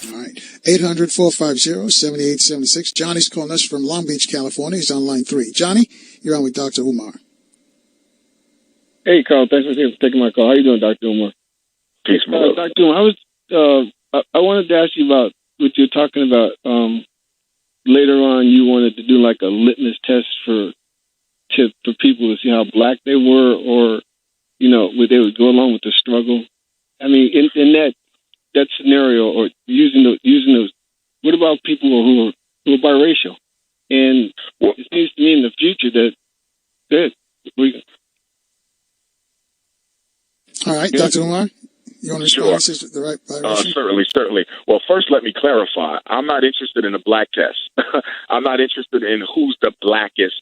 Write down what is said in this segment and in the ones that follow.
All right. 800-450-7876. Johnny's calling us from Long Beach, California. He's on line 3. Johnny, you're on with Dr. Umar. Hey, Carl. Thanks for taking my call. How you doing, Dr. Umar? Peace, man. Dr. Umar, I wanted to ask you about what you're talking about. Later on, you wanted to do like a litmus test for people to see how black they were, or would they would go along with the struggle. I mean, in that scenario, or using those, what about people who are biracial? And it seems to me in the future that all right, Dr. Umar, you want to respond to the right biracial? Certainly. Well, first, let me clarify. I'm not interested in a black test. I'm not interested in who's the blackest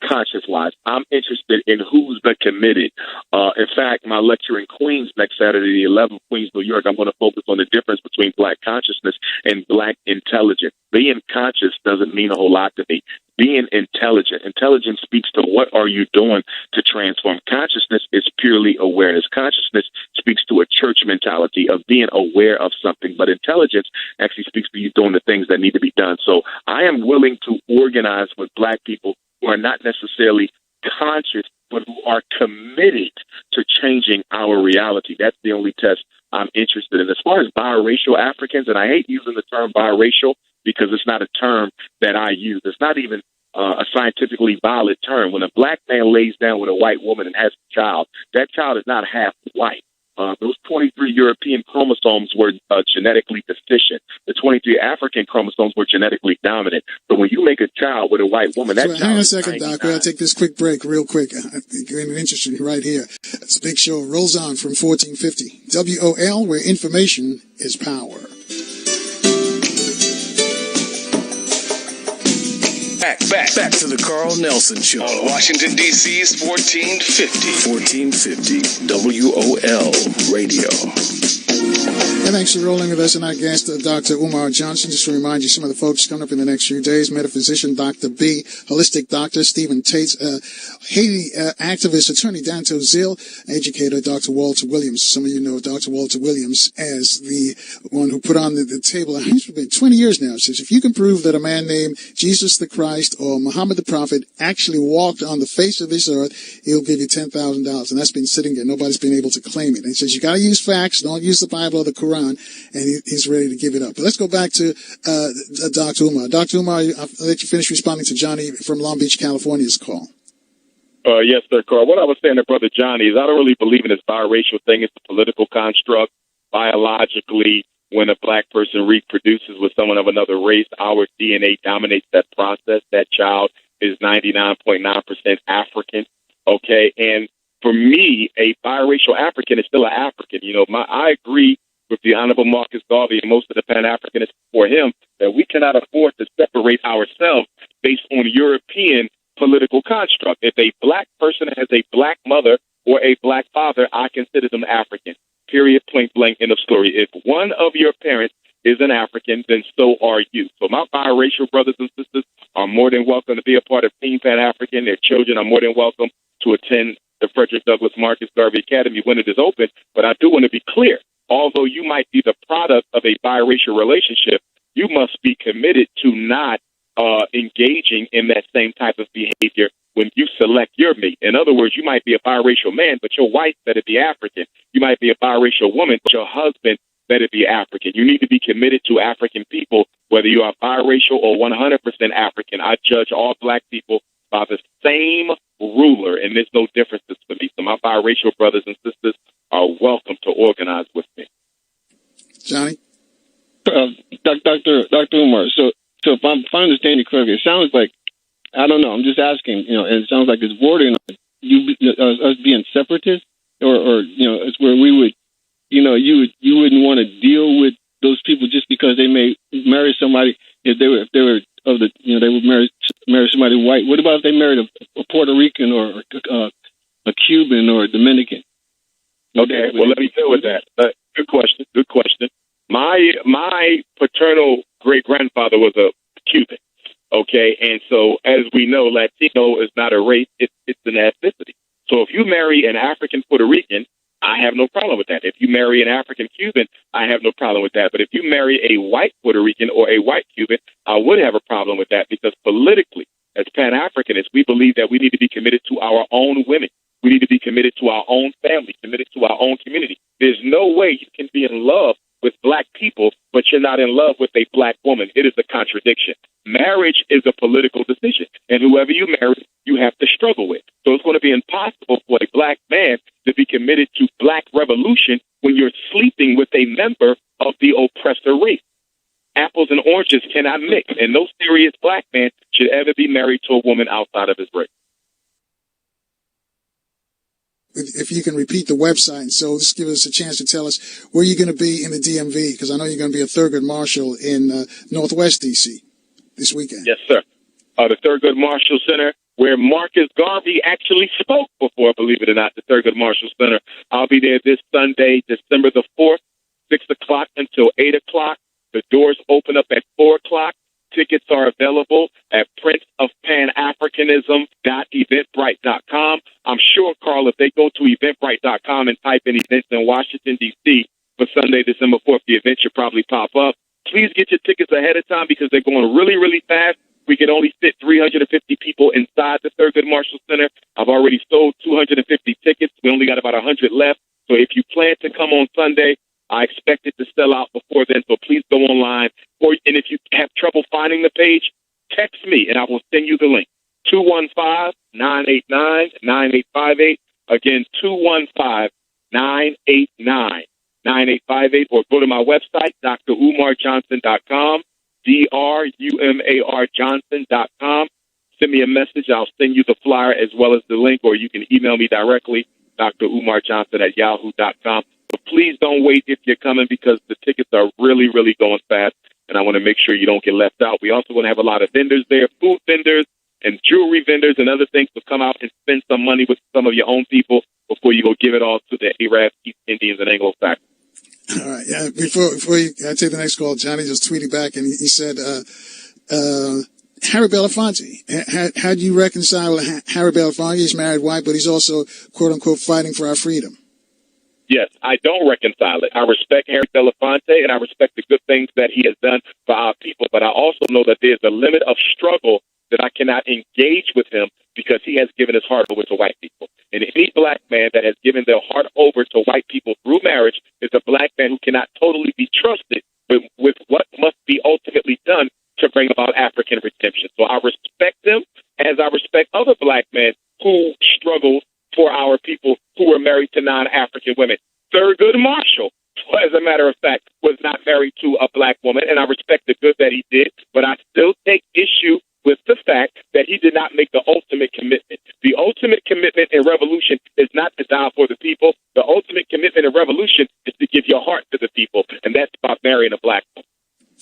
conscious-wise. I'm interested in who's the committed. In fact, my lecture in Queens next Saturday, the 11th, Queens, New York, I'm going to focus on the difference between black consciousness and black intelligence. Being conscious doesn't mean a whole lot to me. Being intelligent. Intelligence speaks to what are you doing to transform. Consciousness is purely awareness. Consciousness speaks to a church mentality of being aware of something, but intelligence actually speaks to you doing the things that need to be done. So I am willing to organize with black people who are not necessarily conscious, but who are committed to changing our reality. That's the only test I'm interested in. As far as biracial Africans, and I hate using the term biracial because it's not a term that I use. It's not even a scientifically valid term. When a black man lays down with a white woman and has a child, that child is not half white. Those 23 European chromosomes were genetically deficient. The 23 African chromosomes were genetically dominant. So when you make a child with a white woman, that child hang on a second, Doc. We got to take this quick break real quick. I think you're interested right here. This big show rolls on from 1450. WOL, where information is power. Back to the Carl Nelson Show on Washington, D.C.'s 1450 WOL Radio. And thanks for rolling with us and our guest, Dr. Umar Johnson. Just to remind you, some of the folks coming up in the next few days: metaphysician Dr. B, holistic doctor Stephen Tate, Haiti activist attorney Danto Zill, educator Dr. Walter Williams. Some of you know Dr. Walter Williams as the one who put on the table, it's been 20 years now, says if you can prove that a man named Jesus the Christ or Muhammad the Prophet actually walked on the face of this earth, he'll give you $10,000. And that's been sitting there. Nobody's been able to claim it. And he says you got to use facts, don't use the Bible or the Quran. And he's ready to give it up. But let's go back to Dr. Umar. Dr. Umar, I'll let you finish responding to Johnny from Long Beach, California's call. Yes, sir, Carl. What I was saying to Brother Johnny is I don't really believe in this biracial thing. It's a political construct. Biologically, when a black person reproduces with someone of another race, our DNA dominates that process. That child is 99.9% African. Okay, and for me, a biracial African is still an African. I agree with the Honorable Marcus Garvey and most of the Pan-Africanists before him that we cannot afford to separate ourselves based on European political construct. If a black person has a black mother or a black father, I consider them African. Period, point blank, end of story. If one of your parents is an African, then so are you. So my biracial brothers and sisters are more than welcome to be a part of Team Pan-African. Their children are more than welcome to attend the Frederick Douglass Marcus Garvey Academy when it is open. But I do want to be clear. Although you might be the product of a biracial relationship, you must be committed to not engaging in that same type of behavior when you select your mate. In other words, you might be a biracial man, but your wife better be African. You might be a biracial woman, but your husband better be African. You need to be committed to African people, whether you are biracial or 100% African. I judge all black people by the same ruler, and there's no differences for me. So my biracial brothers and sisters are welcome to organize with me. Johnny? Dr. Umar, so if I understand you correctly, it sounds like, I don't know, I'm just asking, and it sounds like it's bordering on us being separatists, or it's where we would, you wouldn't want to deal with those people just because they may marry somebody, if they were of the, they would marry somebody white. What about if they married a Puerto Rican or a Cuban or a Dominican? Okay, well, let me deal with that. Good question. My paternal great-grandfather was a Cuban, okay? And so, as we know, Latino is not a race, it's an ethnicity. So if you marry an African Puerto Rican, I have no problem with that. If you marry an African Cuban, I have no problem with that. But if you marry a white Puerto Rican or a white Cuban, I would have a problem with that, because politically, as Pan-Africanists, we believe that we need to be committed to our own women. We need to be committed to our own family, committed to our own community. There's no way you can be in love with black people, but you're not in love with a black woman. It is a contradiction. Marriage is a political decision, and whoever you marry, you have to struggle with. So it's going to be impossible for a black man to be committed to black revolution when you're sleeping with a member of the oppressor race. Apples and oranges cannot mix, and no serious black man should ever be married to a woman outside of his race. If you can repeat the website, so just give us a chance to tell us where you're going to be in the DMV, because I know you're going to be a Thurgood Marshall in Northwest D.C. this weekend. Yes, sir. The Thurgood Marshall Center, where Marcus Garvey actually spoke before, believe it or not, the Thurgood Marshall Center. I'll be there this Sunday, December the 4th, 6 o'clock until 8 o'clock. The doors open up at 4 o'clock. Tickets are available at princeofpanaafricanism.eventbrite.com. I'm sure, Carl, if they go to eventbrite.com and type in events in Washington, D.C. for Sunday, December 4th, the event should probably pop up. Please get your tickets ahead of time, because they're going really, really fast. We can only fit 350 people inside the Thurgood Marshall Center. I've already sold 250 tickets. We only got about 100 left. So if you plan to come on Sunday, I expect it to sell out before then, so please go online. And if you have trouble finding the page, text me, and I will send you the link. 215-989-9858. Again, 215-989-9858. Or go to my website, drumarjohnson.com, drumarjohnson.com. Send me a message. I'll send you the flyer as well as the link, or you can email me directly, drumarjohnson@yahoo.com. But please don't wait if you're coming, because the tickets are really, really going fast, and I want to make sure you don't get left out. We also want to have a lot of vendors there, food vendors and jewelry vendors and other things. So come out and spend some money with some of your own people before you go give it all to the Arabs, East Indians, and Anglo-Saxons. All right. Yeah. Before I take the next call, Johnny just tweeted back, and he said, Harry Belafonte. How do you reconcile Harry Belafonte? He's married white, but he's also, quote unquote, fighting for our freedom. Yes, I don't reconcile it. I respect Harry Belafonte, and I respect the good things that he has done for our people. But I also know that there's a limit of struggle that I cannot engage with him, because he has given his heart over to white people. And any black man that has given their heart over to white people through marriage is a black man who cannot totally be trusted with what must be ultimately done to bring about African redemption. So I respect them, as I respect other black men who struggled for our people who were married to non-African women. Thurgood Marshall, as a matter of fact, was not married to a black woman, and I respect the good that he did, but I still take issue with the fact that he did not make the ultimate commitment. The ultimate commitment in revolution is not to die for the people. The ultimate commitment in revolution is to give your heart to the people, and that's about marrying a black woman.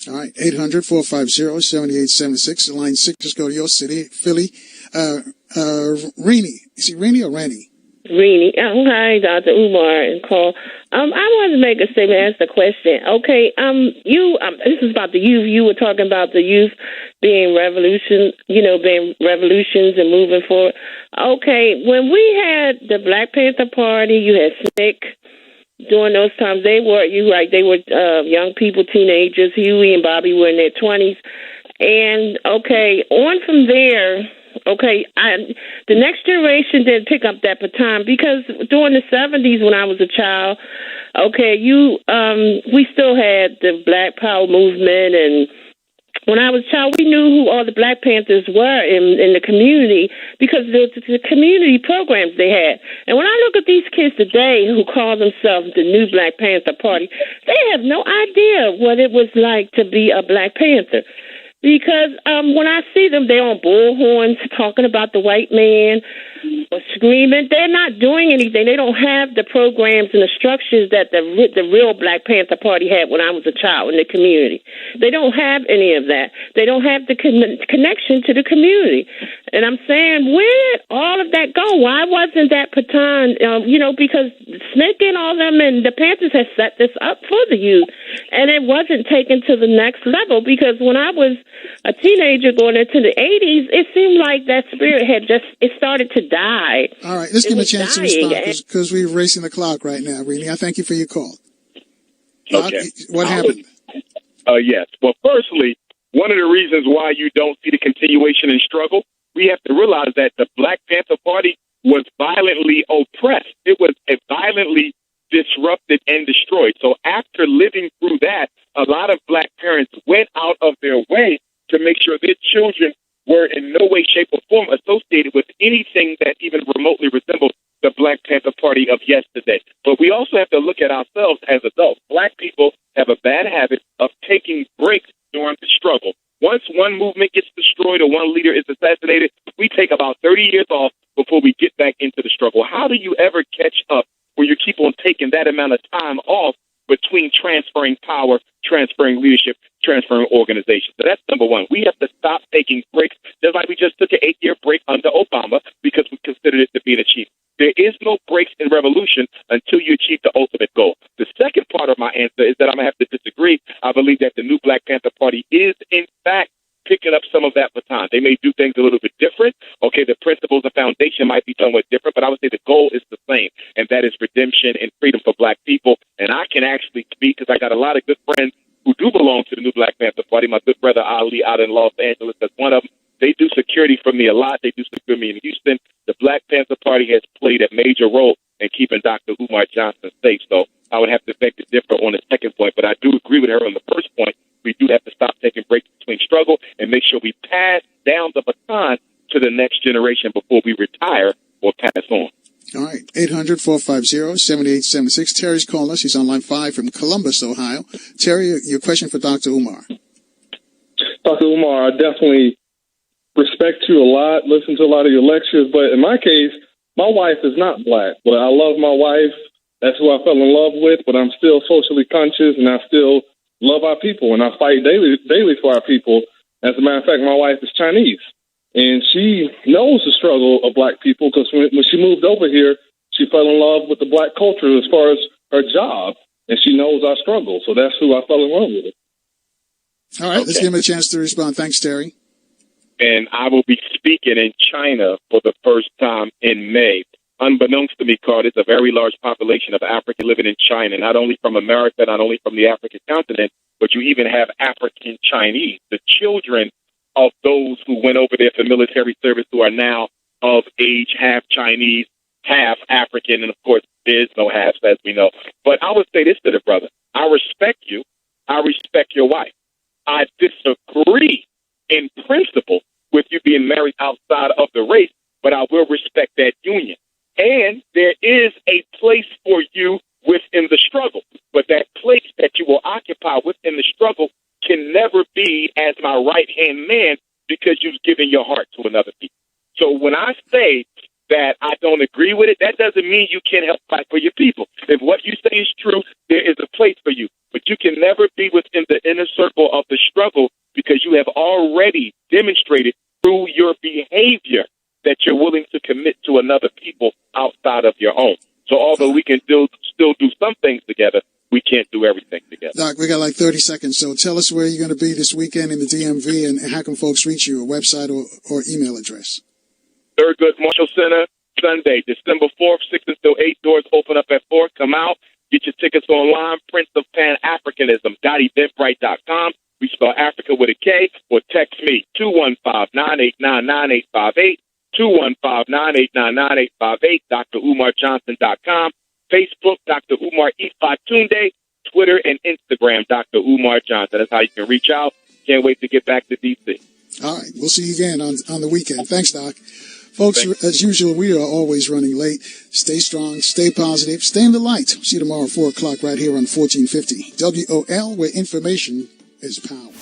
All right, 800-450-7876. Line 6, just go to your city, Philly. Rennie. Is it Rennie or Rennie? Rennie. Hi, Dr. Umar and Carl. I wanted to make a statement, ask a question. Okay, this is about the youth. You were talking about the youth being revolutions and moving forward. Okay, when we had the Black Panther Party, you had SNCC. During those times, they were young people, teenagers. Huey and Bobby were in their 20s. And, okay, on from there, okay, the next generation didn't pick up that baton, because during the 70s when I was a child, okay, we still had the Black Power movement, and when I was a child, we knew who all the Black Panthers were in the community, because of the community programs they had. And when I look at these kids today who call themselves the new Black Panther Party, they have no idea what it was like to be a Black Panther. Because when I see them, they're on bullhorns talking about the white man or screaming. They're not doing anything. They don't have the programs and the structures that the real Black Panther Party had when I was a child in the community. They don't have any of that. They don't have the connection to the community. And I'm saying, where did all of that go? Why wasn't that baton, because SNCC and all them and the Panthers had set this up for the youth. And it wasn't taken to the next level, because when I was a teenager going into the 80s, it seemed like that spirit had it started to die die. All right, let's give him a chance to respond dying. because we're racing the clock right now, Rini. I thank you for your call. Doc, Okay. what happened? Yes. Well, firstly, one of the reasons why you don't see the continuation in struggle, we have to realize that the Black Panther Party was violently oppressed. It was violently disrupted and destroyed. So after living through that, a lot of Black parents went out of their way to make sure their children were in no way, shape, or form associated with anything that even remotely resembled the Black Panther Party of yesterday. But we also have to look at ourselves as adults. Black people have a bad habit of taking breaks during the struggle. Once one movement gets destroyed or one leader is assassinated, we take about 30 years off before we get back into the struggle. How do you ever catch up where you keep on taking that amount of time off between transferring power, transferring leadership, transferring organization? So that's number one. We have to stop taking breaks, just like we just took an 8-year break under Obama because we considered it to be an achievement. There is no breaks in revolution until you achieve the ultimate goal. The second part of my answer is that I'm going to have to disagree. I believe that the new Black Panther Party is, in fact, picking up some of that baton. They may do things a little bit different. Okay, the principles and foundation might be somewhat different, but I would say the goal is the same, and that is redemption and freedom for Black people. And I can actually speak because I got a lot of good friends who do belong to the new Black Panther Party. My good brother Ali out in Los Angeles, that's one of them. They do security for me a lot. They do security in Houston. The Black Panther Party has played a major role in keeping Dr. Umar Johnson safe. So I would have to beg to differ on the second point, but I do agree with her on the first point. We do have to stop taking breaks between struggle and make sure we pass down the baton to the next generation before we retire or pass on. All right, 800-450-7876. Terry's calling us. He's on line 5 from Columbus, Ohio. Terry, your question for Dr. Umar. Dr. Umar, I definitely respect you a lot, listen to a lot of your lectures, but in my case, my wife is not Black, but I love my wife. That's who I fell in love with, but I'm still socially conscious, and I still love our people, and I fight daily for our people. As a matter of fact, my wife is Chinese, and she knows the struggle of Black people because when she moved over here, she fell in love with the Black culture as far as her job, and she knows our struggle, so that's who I fell in love with. All right, let's give him a chance to respond. Thanks, Terry. And I will be speaking in China for the first time in May. Unbeknownst to me, Carl, it's a very large population of African living in China, not only from America, not only from the African continent, but you even have African Chinese, the children of those who went over there for military service who are now of age, half Chinese, half African, and of course, there's no halves, as we know. But I would say this to the brother. I respect you. I respect your wife. I disagree in principle with you being married outside of the race, but I will respect that union. And there is a place for you within the struggle, but that place that you will occupy within the struggle can never be as my right-hand man because you've given your heart to another people. So when I say that I don't agree with it, that doesn't mean you can't help fight for your people. If what you say is true, there is a place for you, but you can never be within the inner circle of the struggle because you have already demonstrated through your behavior that you're willing to commit to another people outside of your own. So although we can still do some things together, we can't do everything together. Doc, we got like 30 seconds, so tell us where you're going to be this weekend in the DMV and how can folks reach you, a website or email address? Thurgood Marshall Center, Sunday, December 4th, 6 until 8. Doors open up at 4. Come out, get your tickets online, Prince of Pan-Africanism.eventbrite.com. We spell Africa with a K, or text me, 215-989-9858, 215-989-9858, drumarjohnson.com, Facebook, Dr. Umar Ifatunde, Twitter and Instagram, Dr. Umar Johnson. That's how you can reach out. Can't wait to get back to D.C. All right, we'll see you again on the weekend. Thanks, Doc. Folks, as usual, we are always running late. Stay strong, stay positive, stay in the light. See you tomorrow at 4 o'clock right here on 1450 WOL, where information is power.